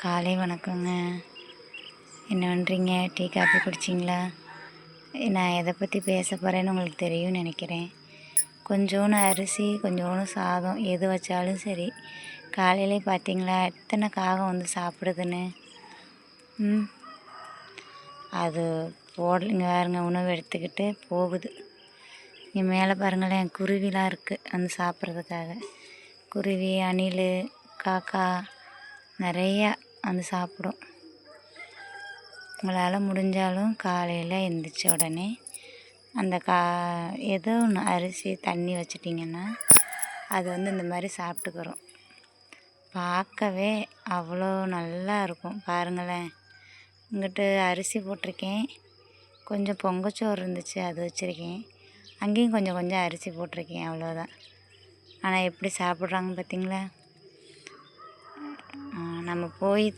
காலை வணக்கங்க. என்ன பண்ணுறீங்க? டீ காஃபி குடிச்சிங்களா? நான் எதை பற்றி பேச போகிறேன்னு உங்களுக்கு தெரியும்னு நினைக்கிறேன். கொஞ்சோண்டு அரிசி, கொஞ்சோண்டு சாதம், எது வச்சாலும் சரி, காலையிலே பார்த்தீங்களா எத்தனை காகம் வந்து சாப்பிடுதுன்னு. அது இங்கே பாருங்க, உணவு எடுத்துக்கிட்டு போகுது. இங்கே மேலே பாருங்களேன், குருவிலாம் இருக்குது வந்து சாப்பிட்றதுக்காக. குருவி, அணில், காக்கா நிறையா வந்து சாப்பிடும். உங்களால் முடிஞ்சாலும் காலையில் எழுந்திரிச்ச உடனே அந்த ஏதோ ஒன்று அரிசி தண்ணி வச்சிட்டிங்கன்னா அது வந்து இந்த மாதிரி சாப்பிட்டுக்கிறோம். பார்க்கவே அவ்வளோ நல்லா இருக்கும். பாருங்களேன், இங்கிட்டு அரிசி போட்டிருக்கேன், கொஞ்சம் பொங்கச்சோறு இருந்துச்சு அது வச்சுருக்கேன், அங்கேயும் கொஞ்சம் கொஞ்சம் அரிசி போட்டிருக்கேன், அவ்வளோதான். ஆனால் எப்படி சாப்பிட்றாங்க பார்த்தீங்களா? நம்ம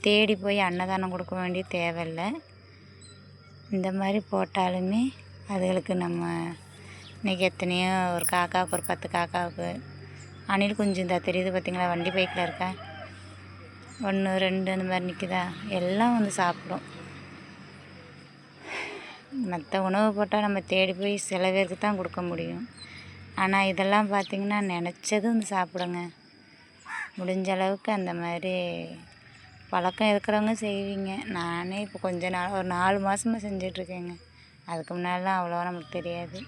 தேடி போய் அன்னதானம் கொடுக்க வேண்டிய தேவையில்லை. இந்த மாதிரி போட்டாலுமே அதுகளுக்கு நம்ம இன்றைக்கி எத்தனையோ ஒரு காக்காவுக்கு, ஒரு 10 காக்காவுக்கு, அணில் குஞ்சு இந்த தெரியுது பார்த்திங்களா, வண்டி பைக்கில் இருக்கா, 1 2 அந்த மாதிரி நிற்குதா, எல்லாம் வந்து சாப்பிடும். மற்ற உணவு போட்டால் நம்ம தேடி போய் சில பேருக்கு தான் கொடுக்க முடியும். ஆனால் இதெல்லாம் பார்த்திங்கன்னா நினச்சதும் வந்து சாப்பிடுங்க. முடிஞ்ச அளவுக்கு அந்த மாதிரி பழக்கம் இருக்கிறவங்க செய்வீங்க. நானே இப்போ கொஞ்ச நாள், ஒரு 4 மாதமாக செஞ்சிட்ருக்கேங்க. அதுக்கு முன்னாடிலாம் அவ்வளோவா நமக்கு தெரியாது.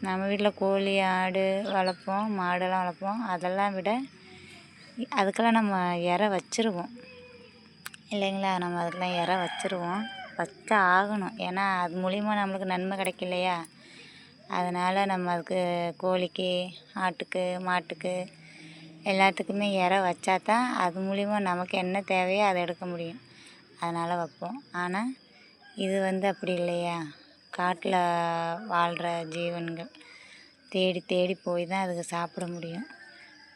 நம்ம வீட்டில் கோழி, ஆடு வளர்ப்போம், மாடெல்லாம் வளர்ப்போம். அதெல்லாம் விட அதுக்கெல்லாம் நம்ம இரை வச்சுருவோம் இல்லைங்களா? நம்ம அதுக்கெல்லாம் இரை வச்சுருவோம், வச்சு ஆகணும். ஏன்னா அது மூலிமா நம்மளுக்கு நன்மை கிடைக்கலையா? அதனால் நம்ம அதுக்கு கோழிக்கு, ஆட்டுக்கு, மாட்டுக்கு எல்லாத்துக்குமே இரை வச்சா தான் அது மூலிமா நமக்கு என்ன தேவையோ அதை எடுக்க முடியும். அதனால் வைப்போம். ஆனால் இது வந்து அப்படி இல்லையா? காட்டில் வாழ்கிற ஜீவன்கள் தேடி தேடி போய் தான் அதுக்கு சாப்பிட முடியும்.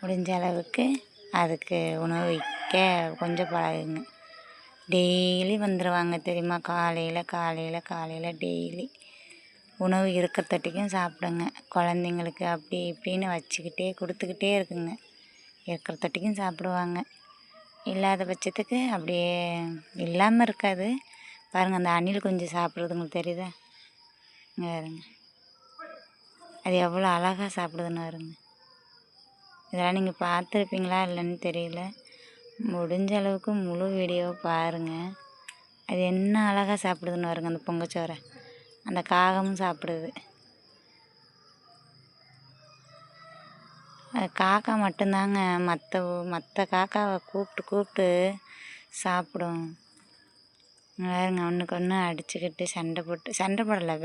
முடிஞ்ச அளவுக்கு அதுக்கு உணவு வைக்க கொஞ்சம் பழகுங்க. டெய்லி வந்துடுவாங்க தெரியுமா? காலையில் டெய்லி உணவு இருக்கிற சாப்பிடுங்க. குழந்தைங்களுக்கு அப்படி இப்படின்னு வச்சுக்கிட்டே கொடுத்துக்கிட்டே இருக்குங்க. இருக்கிற தட்டிக்கும் சாப்பிடுவாங்க. இல்லாத பட்சத்துக்கு அப்படியே இல்லாமல் இருக்காது. பாருங்கள், அந்த அணில் கொஞ்சம் சாப்பிட்றது உங்களுக்கு தெரியுதா? இங்கே பாருங்க, அது எவ்வளோ அழகாக சாப்பிடுதுன்னு பாருங்க. இதெல்லாம் நீங்கள் பார்த்துருப்பீங்களா இல்லைன்னு தெரியல. முடிஞ்ச அளவுக்கு முழு வீடியோவை பாருங்கள். அது என்ன அழகாக சாப்பிடுதுன்னு பாருங்க. அந்த பொங்கச்சோரை அந்த காகமும் சாப்பிடுது. காக்கா மட்டும்தாங்க மற்ற காக்காவை கூப்பிட்டு சாப்பிடும். வேறுங்க, ஒன்றுக்கு ஒன்று அடிச்சுக்கிட்டு சண்டை போடலை,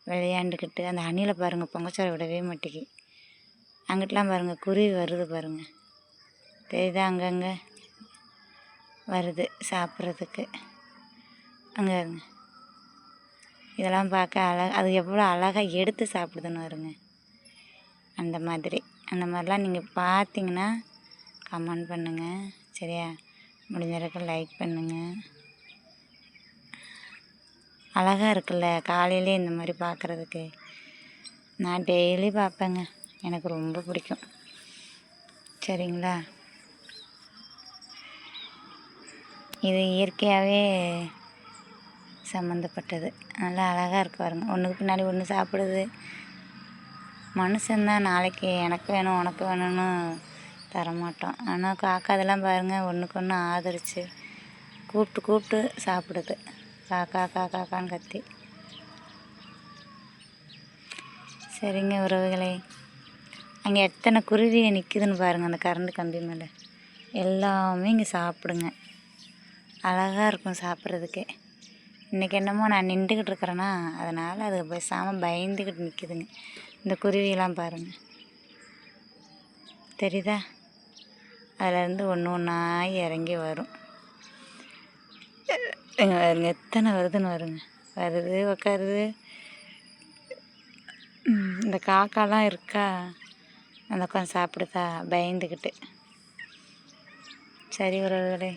விளையாண்டுக்கிட்டு. அந்த அணிலை பாருங்கள், பொங்கச்சோரை விடவே மாட்டேங்கி. அங்கிட்டலாம் பாருங்கள், குருவி வருது பாருங்கள், தெரியுதா? அங்கங்கே வருது சாப்பிட்றதுக்கு. அங்கே வருங்க, இதெல்லாம் பார்க்க அது எவ்வளோ அழகாக எடுத்து சாப்பிடுதுன்னு வருங்க. அந்த மாதிரிலாம் நீங்கள் பார்த்தீங்கன்னா கமெண்ட் பண்ணுங்கள், சரியா? முடிஞ்ச அளவுக்கு லைக் பண்ணுங்கள். அழகாக இருக்குல்ல காலையிலே இந்த மாதிரி பார்க்குறதுக்கு. நான் டெய்லி பார்ப்பேங்க, எனக்கு ரொம்ப பிடிக்கும். சரிங்களா? இது இயற்கையாகவே சம்மந்தப்பட்டது. நல்லா அழகாக இருக்கு பாருங்க, ஒன்றுக்கு பின்னாடி ஒன்று சாப்பிடுது. மனுஷன்தான் நாளைக்கு எனக்கு வேணும் உனக்கு வேணும்னு தரமாட்டோம். ஆனால் காக்கா இதெல்லாம் பாருங்கள், ஒன்றுக்கு ஒன்று ஆதரித்து கூப்பிட்டு சாப்பிடுது. காக்கான்னு கத்தி. சரிங்க உறவுகளே, அங்கே எத்தனை குருவி நிற்குதுன்னு பாருங்கள். அந்த கரண்ட் கம்பி மேலே எல்லாமே இங்கே சாப்பிடுங்க. அழகாக இருக்கும் சாப்பிட்றதுக்கே. இன்றைக்கி என்னமோ நான் நின்றுக்கிட்டு இருக்கிறேன்னா, அதனால் அது பேசாமல் பயந்துக்கிட்டு நிற்குதுங்க. இந்த குருவியெல்லாம் பாருங்கள், தெரியுதா? அதிலேருந்து ஒன்று ஒன்றா இறங்கி வரும். பாருங்க எத்தனை வருதுன்னு வருது உட்காருது. இந்த காக்காலாம் இருக்கா, அந்த உட்காந்து சாப்பிடுதா பயந்துக்கிட்டு. சரி உறவுகளே.